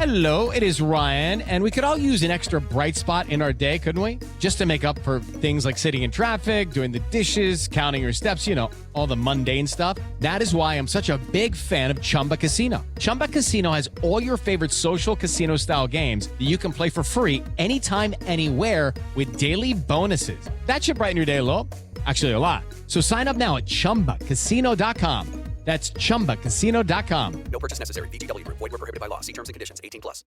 Hello, it is Ryan, and we could all use an extra bright spot in our day, couldn't we? Just to make up for things like sitting in traffic, doing the dishes, counting your steps, all the mundane stuff. That is why I'm such a big fan of Chumba Casino. Chumba Casino has all your favorite social casino-style games that you can play for free anytime, anywhere with daily bonuses. That should brighten your day a little. Actually, a lot. So sign up now at ChumbaCasino.com. That's ChumbaCasino.com. No purchase necessary. VGW Group. Void where prohibited by law. See terms and conditions. 18+.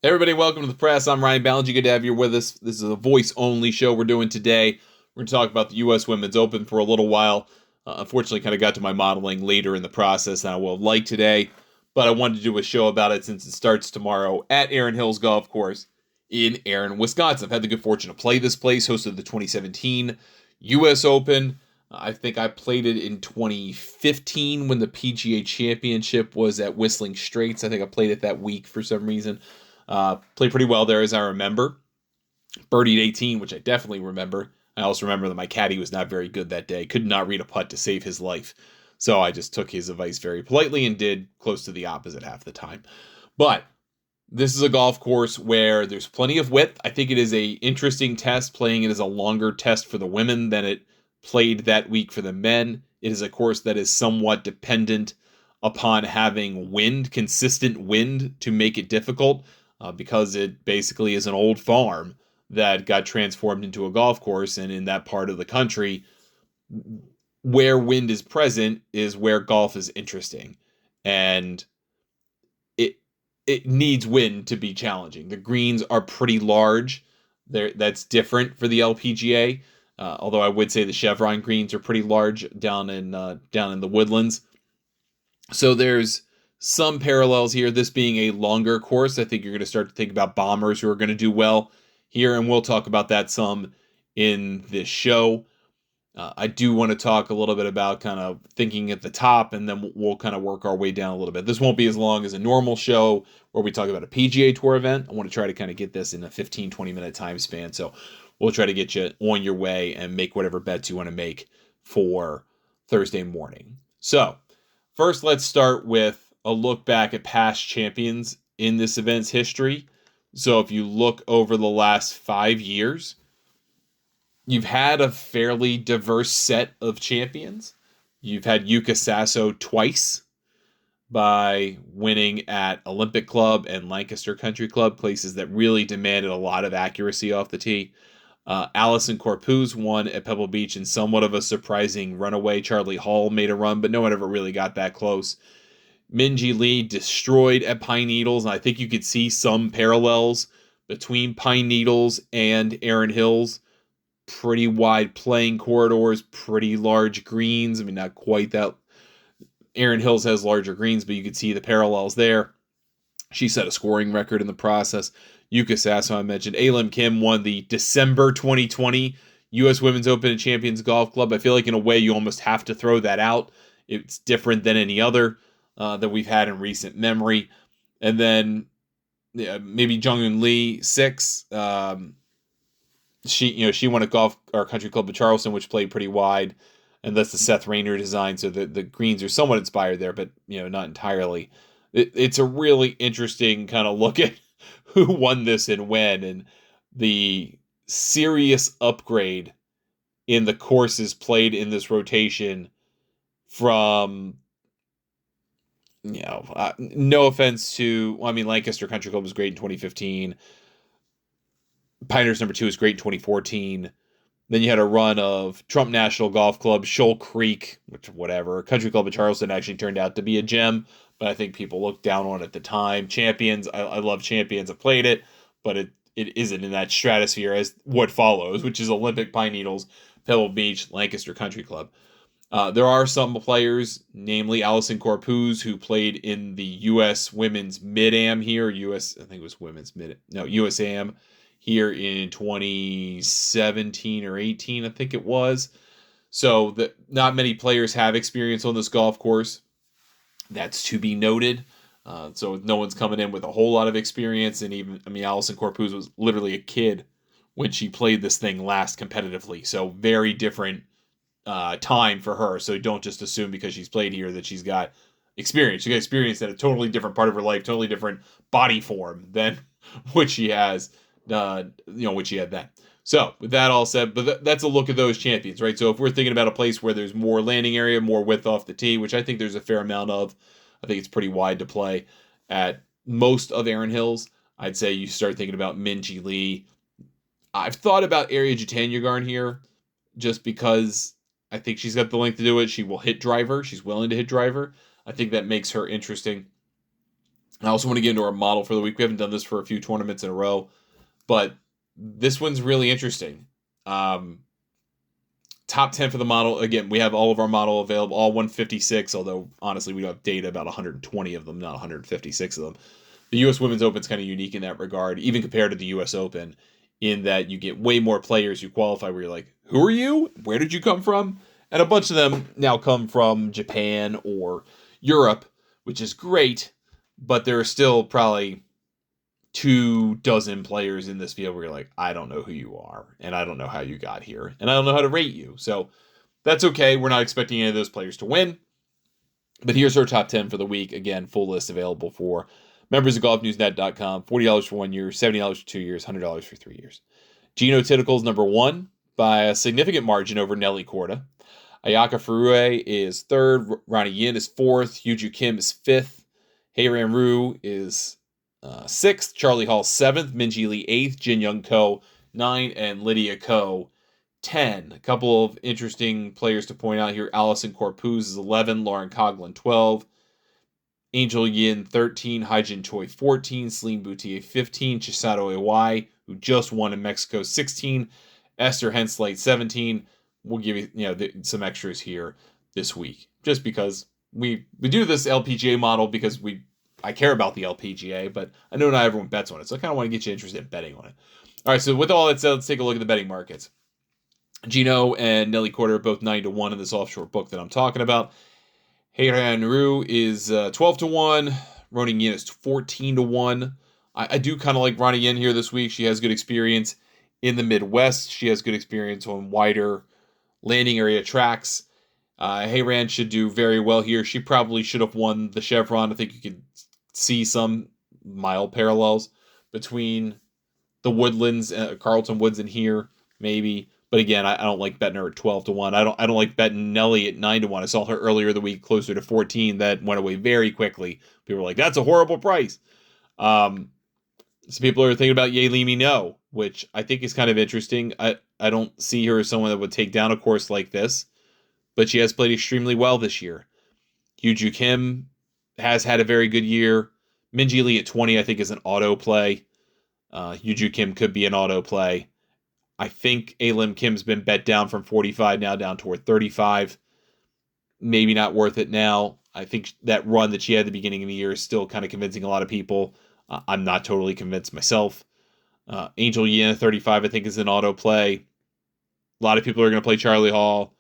Hey everybody, welcome to the press. I'm Ryan Ballingy. Good to have you with us. This is a voice-only show we're doing today. We're going to talk about the U.S. Women's Open for a little while. Unfortunately, kind of got to my modeling later in the process than I will like today, but I wanted to do a show about it since it starts tomorrow at Erin Hills Golf Course in Erin, Wisconsin. I've had the good fortune to play this place, hosted the 2017 U.S. Open. I think I played it in 2015 when the PGA Championship was at Whistling Straits. I think I played it that week for some reason. Played pretty well there, as I remember. Birdied 18, which I definitely remember. I also remember that my caddy was not very good that day. Could not read a putt to save his life. So I just took his advice very politely and did close to the opposite half the time. But this is a golf course where there's plenty of width. I think it is a interesting test. Playing it as a longer test for the women than it played that week for the men. It is a course that is somewhat dependent upon having wind, consistent wind, to make it difficult because it basically is an old farm that got transformed into a golf course. And in that part of the country, where wind is present is where golf is interesting. And it needs wind to be challenging. The greens are pretty large. That's different for the LPGA. Although I would say the Chevron greens are pretty large down in the Woodlands. So there's some parallels here. This being a longer course, I think you're going to start to think about bombers who are going to do well here, and we'll talk about that some in this show. I do want to talk a little bit about kind of thinking at the top, and then we'll kind of work our way down a little bit. This won't be as long as a normal show where we talk about a PGA Tour event. I want to try to kind of get this in a 15, 20-minute time span, so we'll try to get you on your way and make whatever bets you want to make for Thursday morning. So, first let's start with a look back at past champions in this event's history. So if you look over the last 5 years, you've had a fairly diverse set of champions. You've had Yuka Sasso twice by winning at Olympic Club and Lancaster Country Club, places that really demanded a lot of accuracy off the tee. Allison Corpuz won at Pebble Beach in somewhat of a surprising runaway. Charlie Hall made a run, but no one ever really got that close. Minjee Lee destroyed at Pine Needles, and I think you could see some parallels between Pine Needles and Erin Hills. Pretty wide playing corridors, pretty large greens. I mean, not quite that. Erin Hills has larger greens, but you could see the parallels there. She set a scoring record in the process. Yuka Sasso, I mentioned. Alim Kim won the December 2020 U.S. Women's Open at Champions Golf Club. I feel like in a way you almost have to throw that out. It's different than any other that we've had in recent memory. And then maybe Jung-Eun Lee, 6. She won a golf or country club at Charleston, which played pretty wide. And that's the Seth Rayner design. So the greens are somewhat inspired there, but not entirely. It's a really interesting kind of look at who won this and when, and the serious upgrade in the courses played in this rotation from, no offense to, Lancaster Country Club was great in 2015. Pioneers number 2 was great in 2014. Then you had a run of Trump National Golf Club, Shoal Creek, Country Club of Charleston actually turned out to be a gem, but I think people looked down on it at the time. Champions, I love Champions. I played it, but it isn't in that stratosphere as what follows, which is Olympic, Pine Needles, Pebble Beach, Lancaster Country Club. There are some players, namely Allison Corpuz, who played in the U.S. Women's Mid-Am here, USAM here in 2017 or 18, I think it was. So not many players have experience on this golf course. That's to be noted. So no one's coming in with a whole lot of experience. And Allison Corpuz was literally a kid when she played this thing last competitively. So very different time for her. So don't just assume because she's played here that she's got experience. She got experience at a totally different part of her life, totally different body form than what she has, what she had then. So with that all said, but that's a look at those champions, right? So if we're thinking about a place where there's more landing area, more width off the tee, which I think there's a fair amount of, I think it's pretty wide to play at most of Erin Hills. I'd say you start thinking about Minjee Lee. I've thought about Arya Jatanyagharn here just because I think she's got the length to do it. She will hit driver. She's willing to hit driver. I think that makes her interesting. I also want to get into our model for the week. We haven't done this for a few tournaments in a row, but this one's really interesting. Top 10 for the model. Again, we have all of our model available, all 156, although honestly we don't have data about 120 of them, not 156 of them. The U.S. Women's Open is kind of unique in that regard, even compared to the U.S. Open, in that you get way more players who qualify where you're like, who are you? Where did you come from? And a bunch of them now come from Japan or Europe, which is great, but there are still probably 24 players in this field where you're like, I don't know who you are, and I don't know how you got here, and I don't know how to rate you. So that's okay. We're not expecting any of those players to win. But here's our top 10 for the week. Again, full list available for members of golfnewsnet.com. $40 for 1 year, $70 for 2 years, $100 for 3 years. Gino Titicle's number one by a significant margin over Nelly Korda. Ayaka Furue is third. Ronnie Yin is fourth. Yuju Kim is fifth. Heiran Ryu is sixth. Charlie Hall seventh. Minjee Lee eighth. Jin Young Ko 9. And Lydia Ko 10. A couple of interesting players to point out here. Allison Corpuz is 11. Lauren Coughlin 12. Angel Yin 13. Haijin Choi 14. Celine Boutier 15. Chisato Iwai, who just won in Mexico, 16. Esther Henslate 17. We'll give you some extras here this week, just because we do this LPGA model because I care about the LPGA, but I know not everyone bets on it, so I kind of want to get you interested in betting on it. All right, so with all that said, let's take a look at the betting markets. Gino and Nelly Korda are both 9-1 in this offshore book that I'm talking about. Heiran Ryu is 12-1. Ronin Yin is 14-1. I do kind of like Ronnie Yin here this week. She has good experience in the Midwest. She has good experience on wider landing area tracks. Heiran should do very well here. She probably should have won the Chevron. I think you could see some mild parallels between the Woodlands, Carlton Woods, and here maybe. But again, I don't like betting her at 12-1. I don't like betting Nelly at 9-1. I saw her earlier in the week closer to 14. That went away very quickly. People were like, "That's a horrible price." Some people are thinking about Yaeli Mino, which I think is kind of interesting. I don't see her as someone that would take down a course like this, but she has played extremely well this year. Yuju Kim has had a very good year. Minjee Lee at 20, I think, is an auto play. Yuju Kim could be an auto play. I think Alim Kim's been bet down from 45 now down toward 35. Maybe not worth it now. I think that run that she had at the beginning of the year is still kind of convincing a lot of people. I'm not totally convinced myself. Angel Yin at 35, I think, is an auto play. A lot of people are going to play Charlie Hall.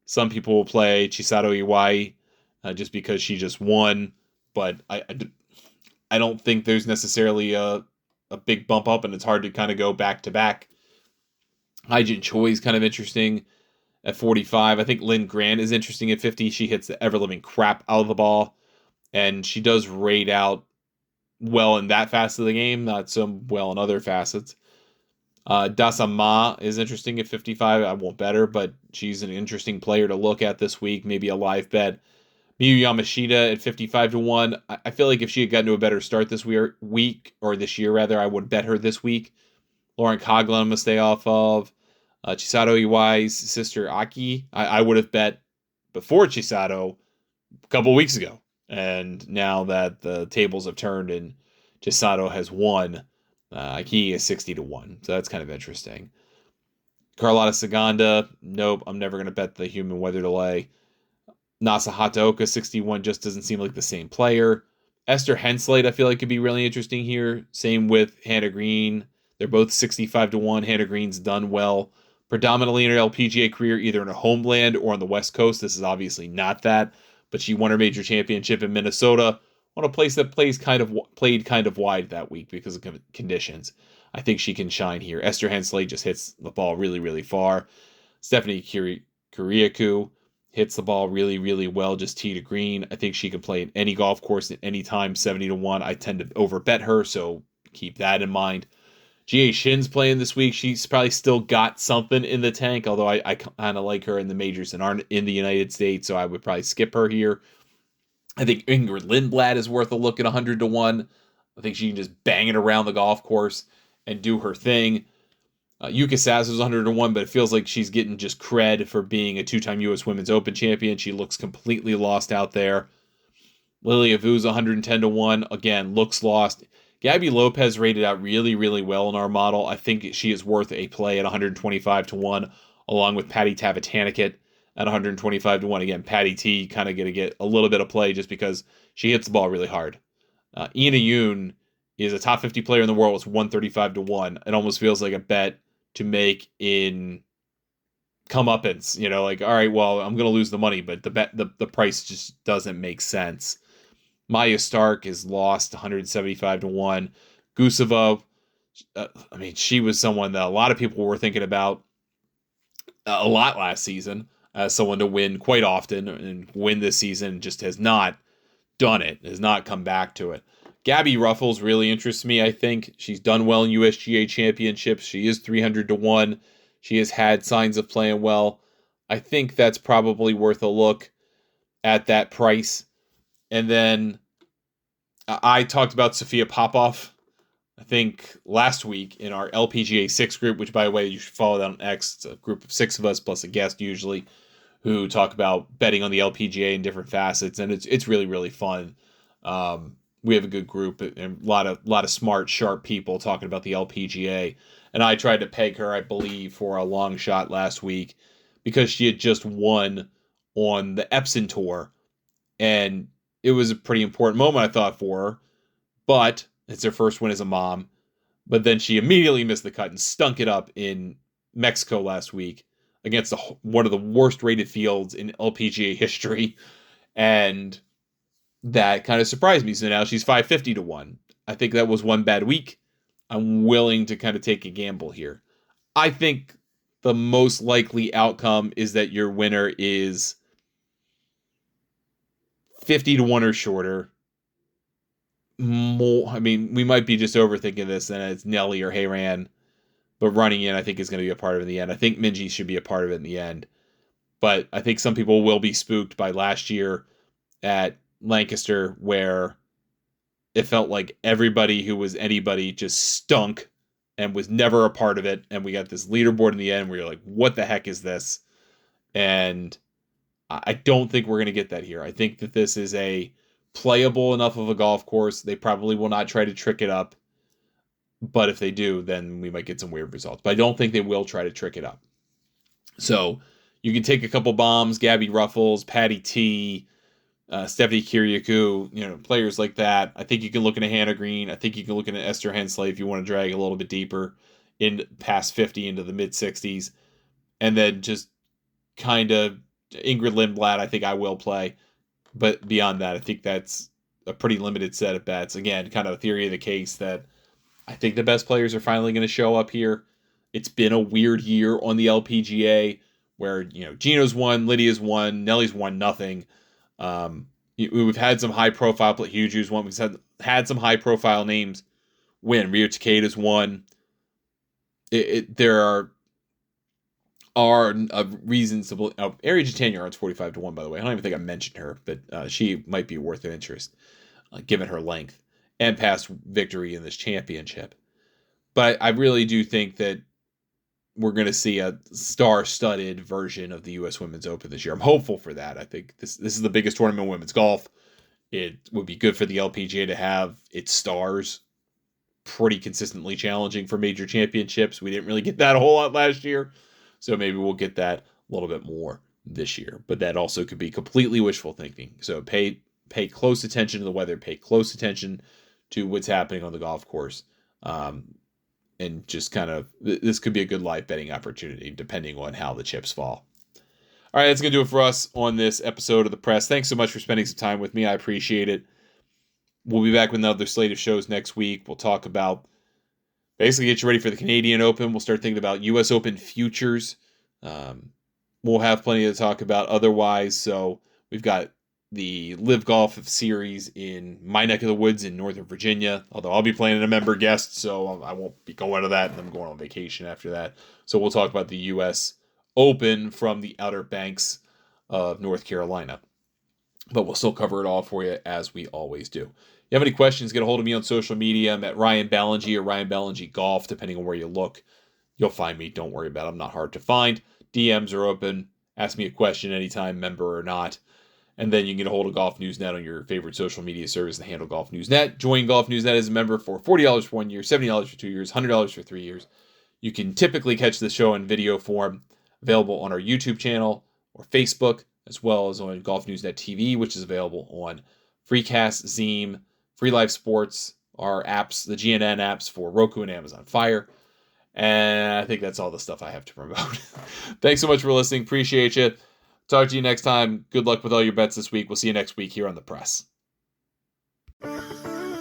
Some people will play Chisato Iwai just because she just won. But I don't think there's necessarily a big bump up, and it's hard to kind of go back to back. Haijin Choi is kind of interesting at 45. I think Lynn Grant is interesting at 50. She hits the ever-living crap out of the ball, and she does rate out well in that facet of the game, not so well in other facets. Dasa Ma is interesting at 55. I won't bet her, but she's an interesting player to look at this week. Maybe a live bet. Miyu Yamashita at 55-1. I feel like if she had gotten to a better start this week, or this year rather, I would bet her this week. Lauren Coughlin I'm going to stay off of. Chisato Iwai's sister Aki, I would have bet before Chisato a couple weeks ago. And now that the tables have turned and Chisato has won, Aki is 60-1. So that's kind of interesting. Carlotta Saganda, nope, I'm never going to bet the human weather delay. Nasa Hataoka, 61, just doesn't seem like the same player. Esther Henslate, I feel like could be really interesting here. Same with Hannah Green. They're both 65-1. Hannah Green's done well, predominantly in her LPGA career, either in her homeland or on the West Coast. This is obviously not that, but she won her major championship in Minnesota on a place that played kind of wide that week because of conditions. I think she can shine here. Esther Hensley just hits the ball really, really far. Stephanie Kiriakou hits the ball really, really well, just tee to green. I think she can play at any golf course at any time, 70-1. I tend to overbet her, so keep that in mind. Jia Shin's playing this week. She's probably still got something in the tank, although I kind of like her in the majors and aren't in the United States, so I would probably skip her here. I think Ingrid Lindblad is worth a look at 100-1. I think she can just bang it around the golf course and do her thing. Yuka Sass is 100-1, but it feels like she's getting just cred for being a two-time U.S. Women's Open champion. She looks completely lost out there. Lilia Vu's 110-1. Again, looks lost. Gabby Lopez rated out really, really well in our model. I think she is worth a play at 125-1, along with Patty Tavatanikit at 125-1. Again, Patty T kind of going to get a little bit of play just because she hits the ball really hard. Ina Yoon is a top 50 player in the world. It's 135-1. It almost feels like a bet to make in comeuppance. Like, all right, well, I'm going to lose the money, but the price just doesn't make sense. Maya Stark is lost 175-1. Guseva, she was someone that a lot of people were thinking about a lot last season as someone to win quite often and win this season, just has not done it, has not come back to it. Gabby Ruffles really interests me, I think. She's done well in USGA championships. She is 300-1. She has had signs of playing well. I think that's probably worth a look at that price. And then I talked about Sophia Popov, I think, last week in our LPGA 6 group, which, by the way, you should follow that on X. It's a group of 6 of us plus a guest usually who talk about betting on the LPGA in different facets, and it's really, really fun. We have a good group and a lot of smart, sharp people talking about the LPGA. And I tried to peg her, I believe, for a long shot last week because she had just won on the Epson Tour. And it was a pretty important moment, I thought, for her. But it's her first win as a mom. But then she immediately missed the cut and stunk it up in Mexico last week against one of the worst rated fields in LPGA history. And that kind of surprised me. So now she's 550-1. I think that was one bad week. I'm willing to kind of take a gamble here. I think the most likely outcome is that your winner is 50-1 or shorter. We might be just overthinking this, and it's Nelly or Hayran, but running in, I think, is going to be a part of it in the end. I think Minji should be a part of it in the end. But I think some people will be spooked by last year at Lancaster, where it felt like everybody who was anybody just stunk and was never a part of it. And we got this leaderboard in the end where you're like, what the heck is this? And I don't think we're going to get that here. I think that this is a playable enough of a golf course. They probably will not try to trick it up. But if they do, then we might get some weird results. But I don't think they will try to trick it up. So you can take a couple bombs, Gabby Ruffles, Patty T, Stephanie Kiriakou, players like that. I think you can look at a Hannah Green. I think you can look at an Esther Hensley if you want to drag a little bit deeper in past 50 into the mid 60s. And then just kind of Ingrid Lindblad, I think I will play. But beyond that, I think that's a pretty limited set of bets. Again, kind of a theory of the case that I think the best players are finally going to show up here. It's been a weird year on the LPGA where, Gino's won, Lydia's won, Nelly's won nothing. We've had some high-profile play. Huju's won. We've had some high-profile names win. Rio Takeda's won. There are reasons to believe. Ari Jatanyar's 45-1, by the way. I don't even think I mentioned her, but she might be worth an interest, given her length and past victory in this championship. But I really do think that we're going to see a star-studded version of the U.S. Women's Open this year. I'm hopeful for that. I think this is the biggest tournament in women's golf. It would be good for the LPGA to have its stars pretty consistently challenging for major championships. We didn't really get that a whole lot last year, so maybe we'll get that a little bit more this year. But that also could be completely wishful thinking. So pay close attention to the weather. Pay close attention to what's happening on the golf course. And just kind of, this could be a good live betting opportunity depending on how the chips fall. All right, that's going to do it for us on this episode of The Press. Thanks so much for spending some time with me. I appreciate it. We'll be back with another slate of shows next week. We'll talk about, basically get you ready for the Canadian Open. We'll start thinking about U.S. Open futures. we'll have plenty to talk about otherwise. So we've got the Live Golf Series in my neck of the woods in Northern Virginia, although I'll be playing a member guest, so I won't be going to that, and I'm going on vacation after that. So we'll talk about the U.S. Open from the Outer Banks of North Carolina. But we'll still cover it all for you, as we always do. If you have any questions, get a hold of me on social media. I'm at Ryan Ballingy or Ryan Ballingy Golf, depending on where you look. You'll find me. Don't worry about it. I'm not hard to find. DMs are open. Ask me a question anytime, member or not. And then you can get a hold of Golf Newsnet on your favorite social media service, the handle Golf Newsnet. Join Golf Newsnet as a member for $40 for 1 year, $70 for 2 years, $100 for 3 years. You can typically catch the show in video form, available on our YouTube channel or Facebook, as well as on Golf Newsnet TV, which is available on Freecast, Zeem, Free Life Sports, our apps, the GNN apps for Roku and Amazon Fire. And I think that's all the stuff I have to promote. Thanks so much for listening. Appreciate you. Talk to you next time. Good luck with all your bets this week. We'll see you next week here on The Press.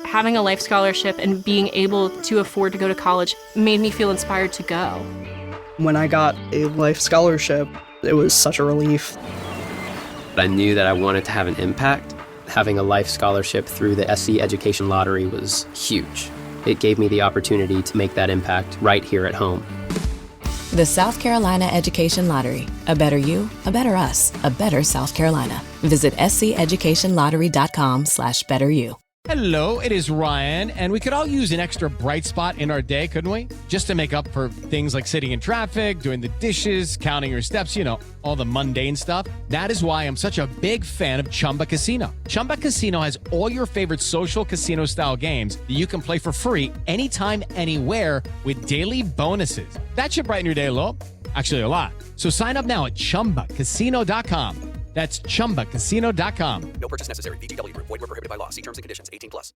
Having a life scholarship and being able to afford to go to college made me feel inspired to go. When I got a life scholarship, it was such a relief. I knew that I wanted to have an impact. Having a life scholarship through the SC Education Lottery was huge. It gave me the opportunity to make that impact right here at home. The South Carolina Education Lottery. A better you, a better us, a better South Carolina. Visit sceducationlottery.com/betteryou. Hello, it is Ryan, and we could all use an extra bright spot in our day, couldn't we? Just to make up for things like sitting in traffic, doing the dishes, counting your steps, all the mundane stuff. That is why I'm such a big fan of Chumba Casino. Chumba Casino has all your favorite social casino-style games that you can play for free anytime, anywhere with daily bonuses. That should brighten your day a little. Actually, a lot. So sign up now at ChumbaCasino.com. That's ChumbaCasino.com. No purchase necessary. VGW Group. Void where prohibited by law. See terms and conditions. 18+.